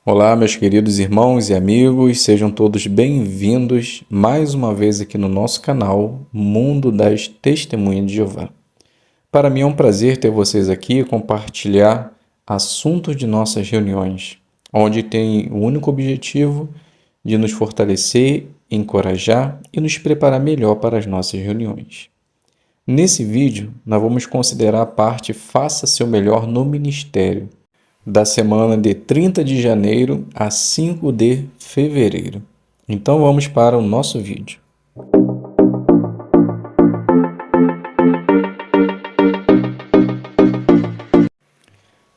Olá, meus queridos irmãos e amigos, sejam todos bem-vindos mais uma vez aqui no nosso canal Mundo das Testemunhas de Jeová. Para mim é um prazer ter vocês aqui e compartilhar assuntos de nossas reuniões, onde tem o único objetivo de nos fortalecer, encorajar e nos preparar melhor para as nossas reuniões. Nesse vídeo, nós vamos considerar a parte Faça Seu Melhor no Ministério, da semana de 30 de janeiro a 5 de fevereiro. Então vamos para o nosso vídeo.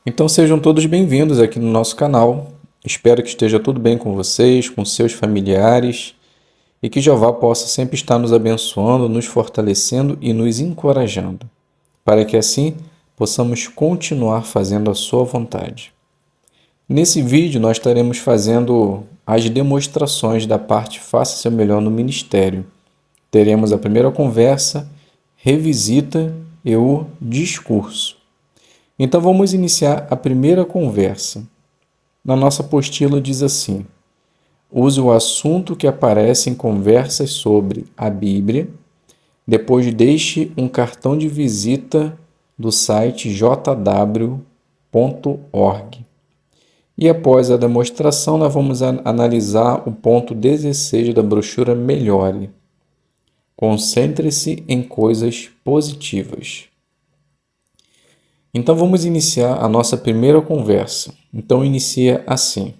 Então sejam todos bem-vindos aqui no nosso canal. Espero que esteja tudo bem com vocês, com seus familiares e que Jeová possa sempre estar nos abençoando, nos fortalecendo e nos encorajando, para que assim possamos continuar fazendo a sua vontade. Nesse vídeo, nós estaremos fazendo as demonstrações da parte Faça Seu Melhor no Ministério. Teremos a primeira conversa, revisita e o discurso. Então, vamos iniciar a primeira conversa. Na nossa apostila diz assim: use o assunto que aparece em conversas sobre a Bíblia, depois deixe um cartão de visita do site jw.org. E após a demonstração, nós vamos analisar o ponto 16 da brochura Melhore. Concentre-se em coisas positivas. Então, vamos iniciar a nossa primeira conversa. Então, inicia assim.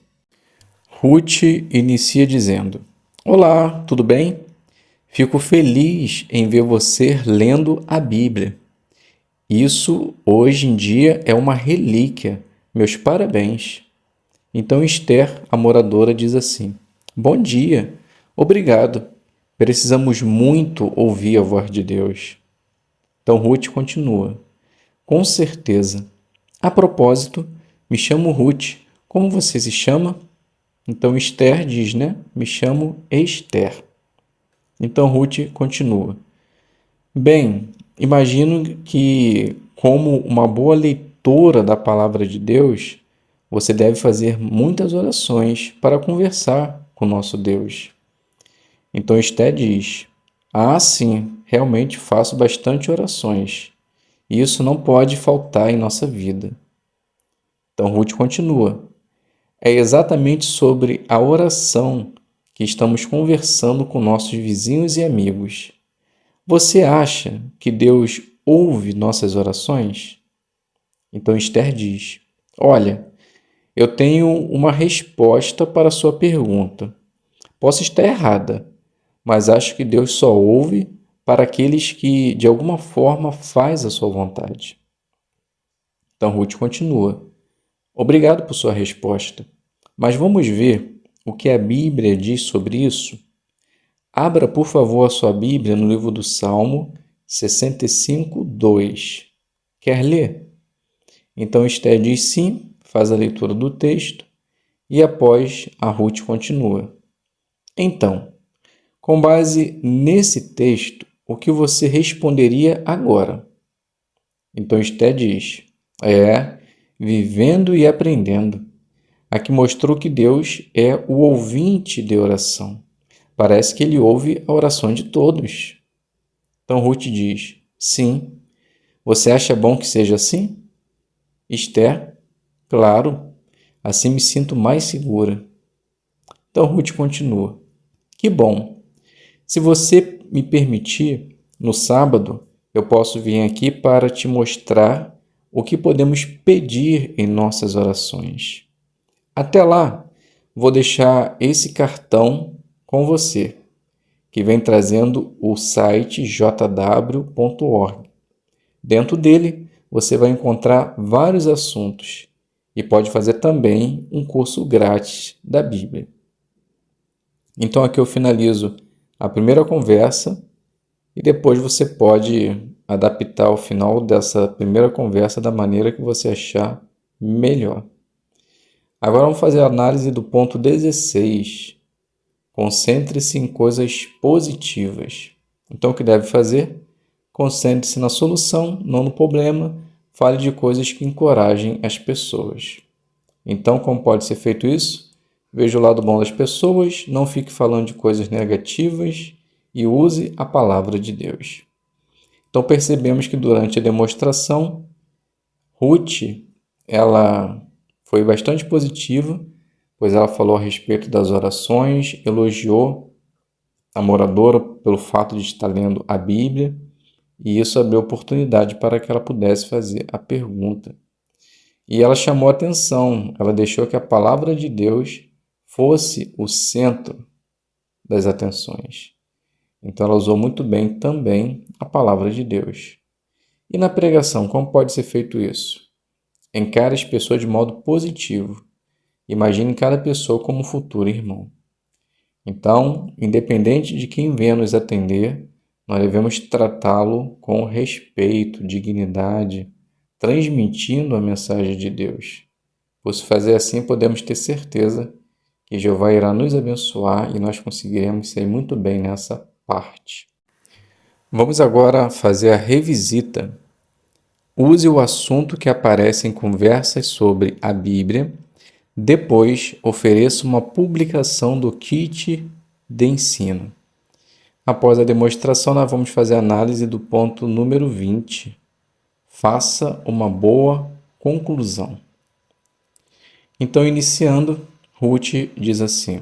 Ruth inicia dizendo: Olá, tudo bem? Fico feliz em ver você lendo a Bíblia. Isso, hoje em dia, é uma relíquia. Meus parabéns. Então Esther, a moradora, diz assim: Bom dia, obrigado. Precisamos muito ouvir a voz de Deus. Então Ruth continua: Com certeza. A propósito, me chamo Ruth. Como você se chama? Então Esther diz, Me chamo Esther. Então Ruth continua: Bem, imagino que, como uma boa leitora da palavra de Deus, você deve fazer muitas orações para conversar com nosso Deus. Então Esther diz: sim, realmente faço bastante orações. E isso não pode faltar em nossa vida. Então Ruth continua: é exatamente sobre a oração que estamos conversando com nossos vizinhos e amigos. Você acha que Deus ouve nossas orações? Então Esther diz: Olha, eu tenho uma resposta para a sua pergunta. Posso estar errada, mas acho que Deus só ouve para aqueles que, de alguma forma, faz a sua vontade. Então Ruth continua: Obrigado por sua resposta, mas vamos ver o que a Bíblia diz sobre isso? Abra, por favor, a sua Bíblia no livro do Salmo 65, 2. Quer ler? Então Esther diz sim, faz a leitura do texto e após a Ruth continua. Então, com base nesse texto, o que você responderia agora? Então Esther diz: vivendo e aprendendo. Aqui mostrou que Deus é o ouvinte de oração. Parece que ele ouve a oração de todos. Então Ruth diz: sim. Você acha bom que seja assim? Esther: claro. Assim me sinto mais segura. Então Ruth continua: que bom. Se você me permitir, no sábado eu posso vir aqui para te mostrar o que podemos pedir em nossas orações. Até lá, vou deixar esse cartão com você, que vem trazendo o site jw.org. Dentro dele, você vai encontrar vários assuntos e pode fazer também um curso grátis da Bíblia. Então aqui eu finalizo a primeira conversa e depois você pode adaptar o final dessa primeira conversa da maneira que você achar melhor. Agora vamos fazer a análise do ponto 16. Concentre-se em coisas positivas. Então o que deve fazer? Concentre-se na solução, não no problema. Fale de coisas que encorajem as pessoas. Então, como pode ser feito isso? Veja o lado bom das pessoas, não fique falando de coisas negativas e use a palavra de Deus. Então, percebemos que durante a demonstração, Ruth, ela foi bastante positiva, pois ela falou a respeito das orações, elogiou a moradora pelo fato de estar lendo a Bíblia, e isso abriu oportunidade para que ela pudesse fazer a pergunta. E ela chamou atenção, ela deixou que a palavra de Deus fosse o centro das atenções. Então ela usou muito bem também a palavra de Deus. E na pregação, como pode ser feito isso? Encare as pessoas de modo positivo. Imagine cada pessoa como um futuro irmão. Então, independente de quem venha nos atender, nós devemos tratá-lo com respeito, dignidade, transmitindo a mensagem de Deus. Por se fazer assim, podemos ter certeza que Jeová irá nos abençoar e nós conseguiremos sair muito bem nessa parte. Vamos agora fazer a revisita. Use o assunto que aparece em conversas sobre a Bíblia. Depois, ofereça uma publicação do kit de ensino. Após a demonstração, nós vamos fazer a análise do ponto número 20. Faça uma boa conclusão. Então, iniciando, Ruth diz assim: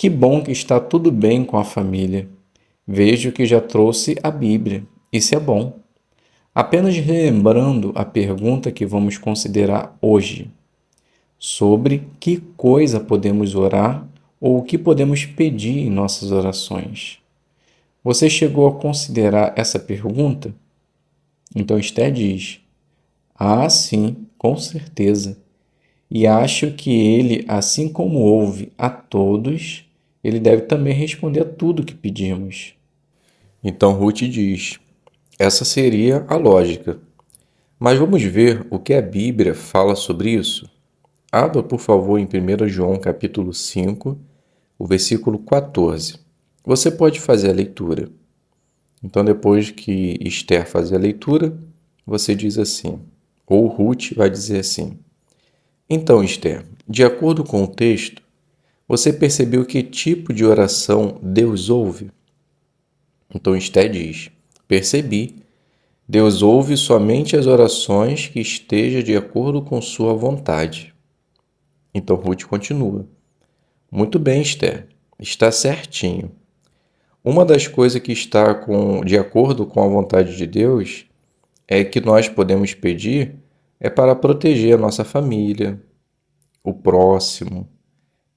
que bom que está tudo bem com a família. Vejo que já trouxe a Bíblia. Isso é bom. Apenas relembrando a pergunta que vamos considerar hoje, sobre que coisa podemos orar ou o que podemos pedir em nossas orações. Você chegou a considerar essa pergunta? Então Esther diz: ah, sim, com certeza. E acho que ele, assim como ouve a todos, ele deve também responder a tudo que pedimos. Então Ruth diz: essa seria a lógica. Mas vamos ver o que a Bíblia fala sobre isso? Abra, por favor, em 1 João capítulo 5, o versículo 14. Você pode fazer a leitura. Então, depois que Esther fazer a leitura, você diz assim, ou Ruth vai dizer assim: então, Esther, de acordo com o texto, você percebeu que tipo de oração Deus ouve? Então Esther diz: percebi. Deus ouve somente as orações que estejam de acordo com sua vontade. Então Ruth continua: muito bem, Esther, está certinho. Uma das coisas que está de acordo com a vontade de Deus é que nós podemos pedir é para proteger a nossa família, o próximo,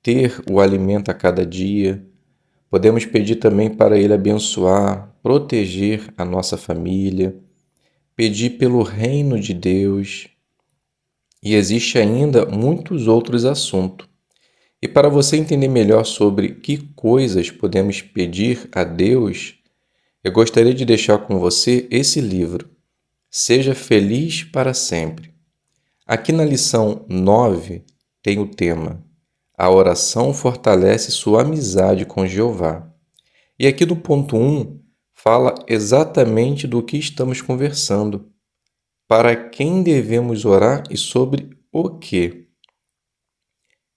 ter o alimento a cada dia. Podemos pedir também para Ele abençoar, proteger a nossa família, pedir pelo reino de Deus. E existe ainda muitos outros assuntos. E para você entender melhor sobre que coisas podemos pedir a Deus, eu gostaria de deixar com você esse livro, Seja Feliz para Sempre. Aqui na lição 9 tem o tema: a oração fortalece sua amizade com Jeová. E aqui no ponto 1 fala exatamente do que estamos conversando. Para quem devemos orar e sobre o quê?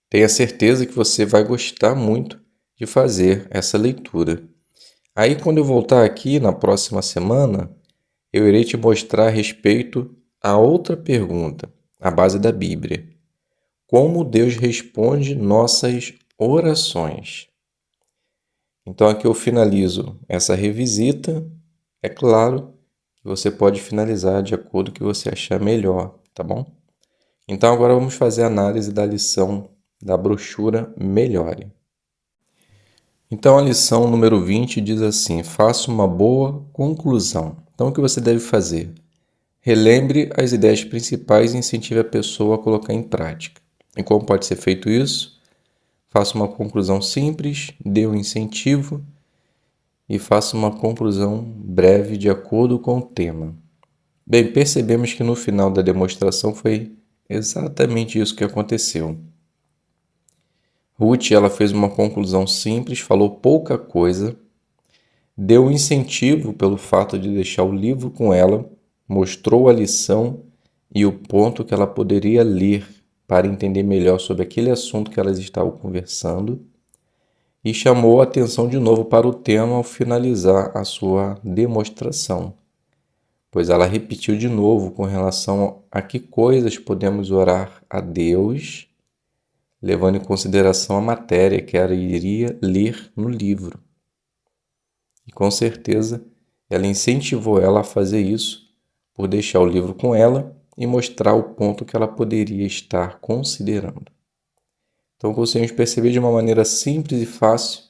Tenha certeza que você vai gostar muito de fazer essa leitura. Aí, quando eu voltar aqui na próxima semana, eu irei te mostrar a respeito a outra pergunta, à base da Bíblia. Como Deus responde nossas orações? Então, aqui eu finalizo essa revisita. É claro que você pode finalizar de acordo com o que você achar melhor, tá bom? Então, agora vamos fazer a análise da lição da brochura Melhore. Então, a lição número 20 diz assim: faça uma boa conclusão. Então, o que você deve fazer? Relembre as ideias principais e incentive a pessoa a colocar em prática. E como pode ser feito isso? Faça uma conclusão simples, dê um incentivo e faça uma conclusão breve de acordo com o tema. Bem, percebemos que no final da demonstração foi exatamente isso que aconteceu. Ruth, ela fez uma conclusão simples, falou pouca coisa, deu um incentivo pelo fato de deixar o livro com ela, mostrou a lição e o ponto que ela poderia ler para entender melhor sobre aquele assunto que elas estavam conversando e chamou a atenção de novo para o tema ao finalizar a sua demonstração, pois ela repetiu de novo com relação a que coisas podemos orar a Deus, levando em consideração a matéria que ela iria ler no livro. E com certeza ela incentivou ela a fazer isso por deixar o livro com ela e mostrar o ponto que ela poderia estar considerando. Então conseguimos perceber de uma maneira simples e fácil,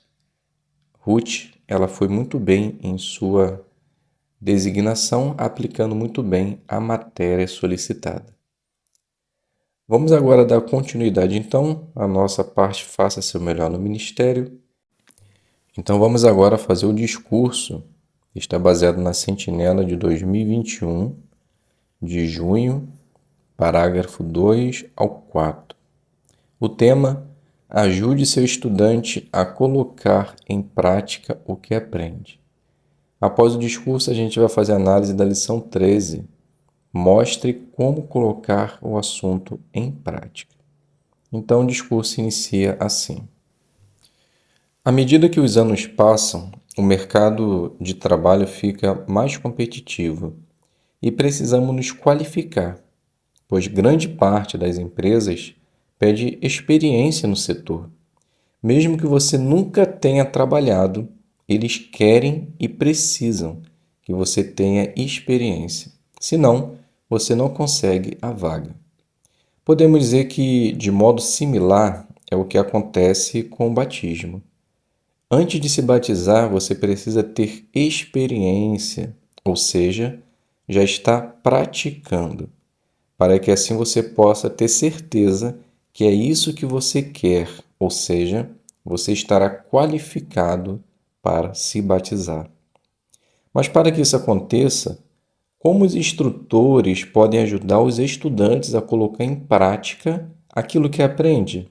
Ruth, ela foi muito bem em sua designação, aplicando muito bem a matéria solicitada. Vamos agora dar continuidade, então, à nossa parte Faça Seu Melhor no Ministério. Então vamos agora fazer o discurso, que está baseado na Sentinela de 2021, de junho, parágrafo 2 ao 4. O tema: ajude seu estudante a colocar em prática o que aprende. Após o discurso, a gente vai fazer a análise da lição 13. Mostre como colocar o assunto em prática. Então, o discurso inicia assim. À medida que os anos passam, o mercado de trabalho fica mais competitivo e precisamos nos qualificar, pois grande parte das empresas pede experiência no setor. Mesmo que você nunca tenha trabalhado, eles querem e precisam que você tenha experiência. Senão, você não consegue a vaga. Podemos dizer que, de modo similar, é o que acontece com o batismo. Antes de se batizar, você precisa ter experiência, ou seja, já está praticando, para que assim você possa ter certeza que é isso que você quer, ou seja, você estará qualificado para se batizar. Mas para que isso aconteça, como os instrutores podem ajudar os estudantes a colocar em prática aquilo que aprende?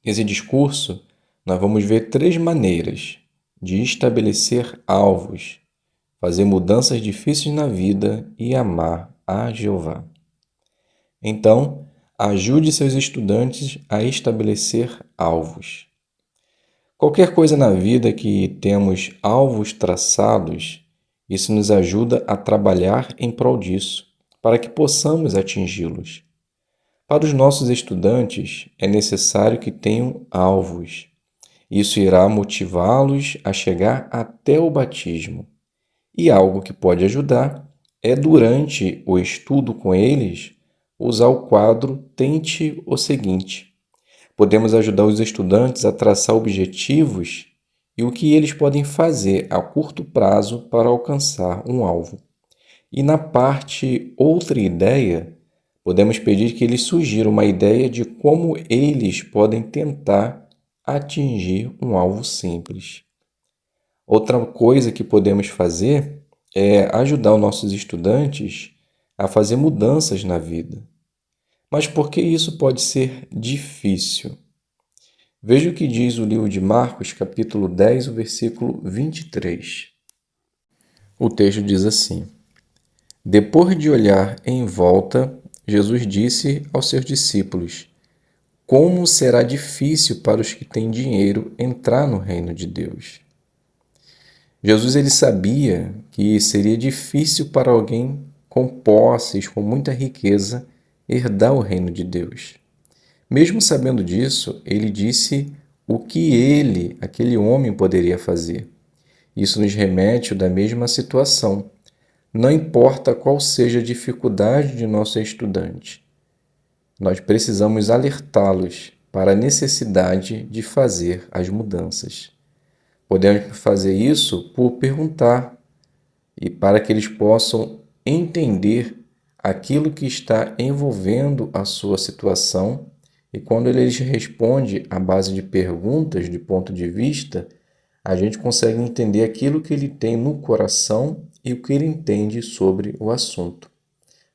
Nesse discurso, nós vamos ver 3 maneiras de estabelecer alvos, fazer mudanças difíceis na vida e amar a Jeová. Então, ajude seus estudantes a estabelecer alvos. Qualquer coisa na vida que temos alvos traçados, isso nos ajuda a trabalhar em prol disso, para que possamos atingi-los. Para os nossos estudantes, é necessário que tenham alvos. Isso irá motivá-los a chegar até o batismo. E algo que pode ajudar é, durante o estudo com eles, usar o quadro Tente o Seguinte. Podemos ajudar os estudantes a traçar objetivos e o que eles podem fazer a curto prazo para alcançar um alvo. E na parte Outra Ideia, podemos pedir que eles sugiram uma ideia de como eles podem tentar atingir um alvo simples. Outra coisa que podemos fazer é ajudar os nossos estudantes a fazer mudanças na vida. Mas por que isso pode ser difícil? Veja o que diz o livro de Marcos, capítulo 10, o versículo 23. O texto diz assim: Depois de olhar em volta, Jesus disse aos seus discípulos: Como será difícil para os que têm dinheiro entrar no reino de Deus. Jesus ele sabia que seria difícil para alguém com posses, com muita riqueza, herdar o reino de Deus. Mesmo sabendo disso, ele disse o que ele, aquele homem, poderia fazer. Isso nos remete da mesma situação. Não importa qual seja a dificuldade de nosso estudante, nós precisamos alertá-los para a necessidade de fazer as mudanças. Podemos fazer isso por perguntar e para que eles possam entender aquilo que está envolvendo a sua situação. E quando eles respondem à base de perguntas, de ponto de vista, a gente consegue entender aquilo que ele tem no coração e o que ele entende sobre o assunto.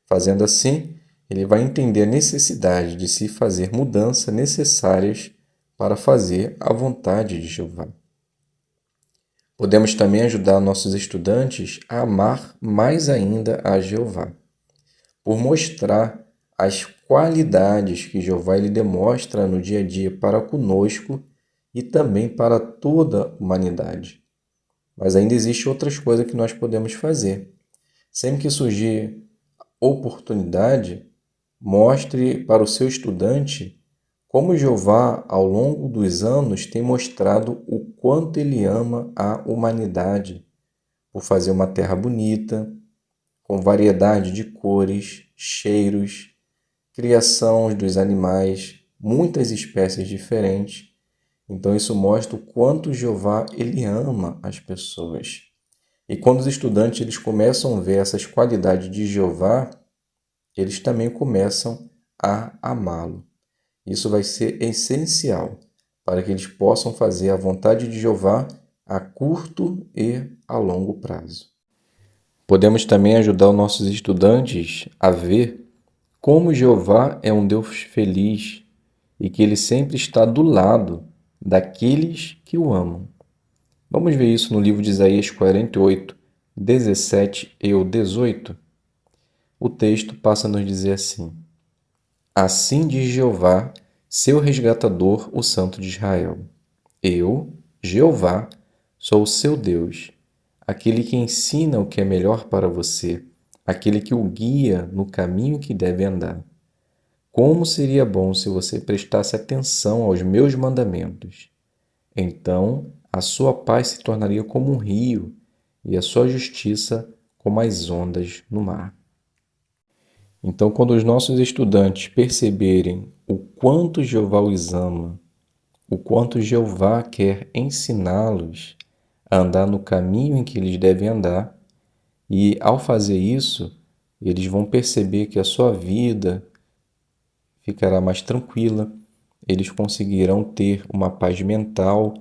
Fazendo assim, ele vai entender a necessidade de se fazer mudanças necessárias para fazer a vontade de Jeová. Podemos também ajudar nossos estudantes a amar mais ainda a Jeová, por mostrar as qualidades que Jeová ele demonstra no dia a dia para conosco e também para toda a humanidade. Mas ainda existem outras coisas que nós podemos fazer. Sempre que surgir oportunidade, mostre para o seu estudante como Jeová, ao longo dos anos, tem mostrado o quanto ele ama a humanidade, por fazer uma terra bonita, com variedade de cores, cheiros, criação dos animais, muitas espécies diferentes. Então isso mostra o quanto Jeová ele ama as pessoas. E quando os estudantes eles começam a ver essas qualidades de Jeová, eles também começam a amá-lo. Isso vai ser essencial para que eles possam fazer a vontade de Jeová a curto e a longo prazo. Podemos também ajudar os nossos estudantes a ver como Jeová é um Deus feliz e que Ele sempre está do lado daqueles que o amam. Vamos ver isso no livro de Isaías 48, 17 e 18. O texto passa a nos dizer assim: Assim diz Jeová, seu resgatador, o Santo de Israel. Eu, Jeová, sou o seu Deus, aquele que ensina o que é melhor para você, aquele que o guia no caminho que deve andar. Como seria bom se você prestasse atenção aos meus mandamentos. Então, a sua paz se tornaria como um rio e a sua justiça como as ondas no mar. Então, quando os nossos estudantes perceberem o quanto Jeová os ama, o quanto Jeová quer ensiná-los a andar no caminho em que eles devem andar, e ao fazer isso, eles vão perceber que a sua vida ficará mais tranquila, eles conseguirão ter uma paz mental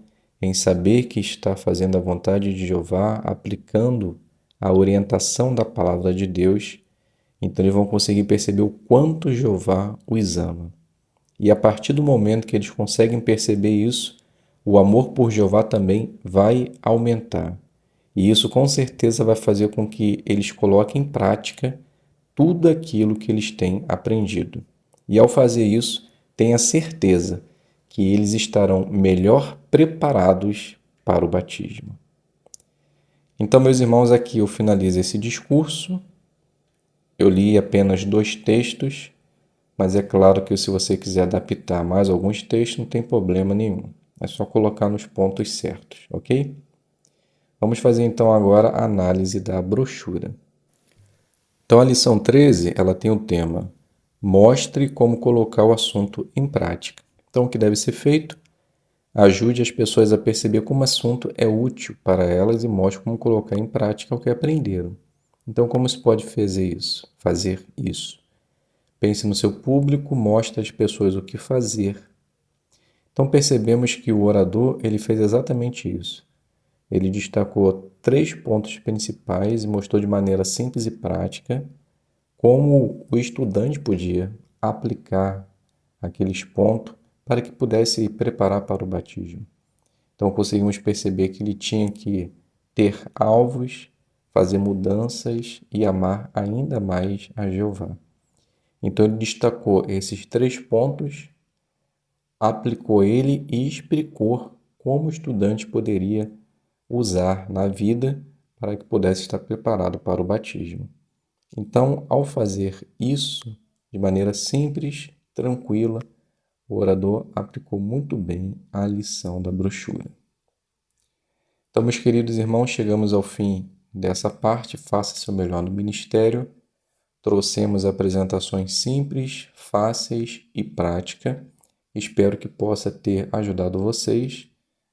em saber que está fazendo a vontade de Jeová, aplicando a orientação da palavra de Deus. Então eles vão conseguir perceber o quanto Jeová os ama. E a partir do momento que eles conseguem perceber isso, o amor por Jeová também vai aumentar. E isso com certeza vai fazer com que eles coloquem em prática tudo aquilo que eles têm aprendido. E ao fazer isso, tenha certeza que eles estarão melhor preparados para o batismo. Então, meus irmãos, aqui eu finalizo esse discurso. Eu li apenas 2 textos, mas é claro que se você quiser adaptar mais alguns textos, não tem problema nenhum. É só colocar nos pontos certos, ok? Vamos fazer então agora a análise da brochura. Então a lição 13, ela tem o tema Mostre como colocar o assunto em prática. Então o que deve ser feito? Ajude as pessoas a perceber como o assunto é útil para elas e mostre como colocar em prática o que aprenderam. Então como se pode fazer isso? Pense no seu público, mostre às pessoas o que fazer. Então percebemos que o orador ele fez exatamente isso. Ele destacou 3 pontos principais e mostrou de maneira simples e prática como o estudante podia aplicar aqueles pontos para que pudesse se preparar para o batismo. Então conseguimos perceber que ele tinha que ter alvos, fazer mudanças e amar ainda mais a Jeová. Então ele destacou esses 3 pontos, aplicou ele e explicou como o estudante poderia usar na vida para que pudesse estar preparado para o batismo. Então, ao fazer isso de maneira simples, tranquila, o orador aplicou muito bem a lição da brochura. Então, meus queridos irmãos, chegamos ao fim dessa parte. Faça seu melhor no ministério. Trouxemos apresentações simples, fáceis e práticas. Espero que possa ter ajudado vocês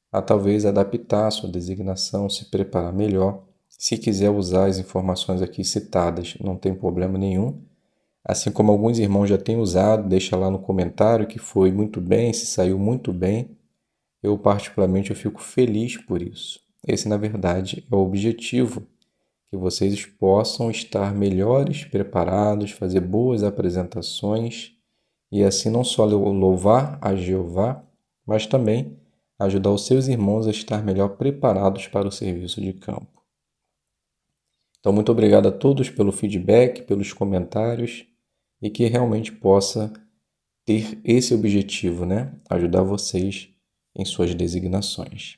a talvez adaptar a sua designação, se preparar melhor. Se quiser usar as informações aqui citadas, não tem problema nenhum. Assim como alguns irmãos já têm usado, deixa lá no comentário que foi muito bem, se saiu muito bem. Eu particularmente eu fico feliz por isso. Esse, na verdade, é o objetivo, que vocês possam estar melhores preparados, fazer boas apresentações e assim não só louvar a Jeová, mas também ajudar os seus irmãos a estar melhor preparados para o serviço de campo. Então, muito obrigado a todos pelo feedback, pelos comentários e que realmente possa ter esse objetivo, né? Ajudar vocês em suas designações.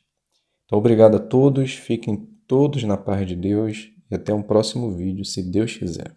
Então, obrigado a todos, fiquem todos na paz de Deus e até um próximo vídeo, se Deus quiser.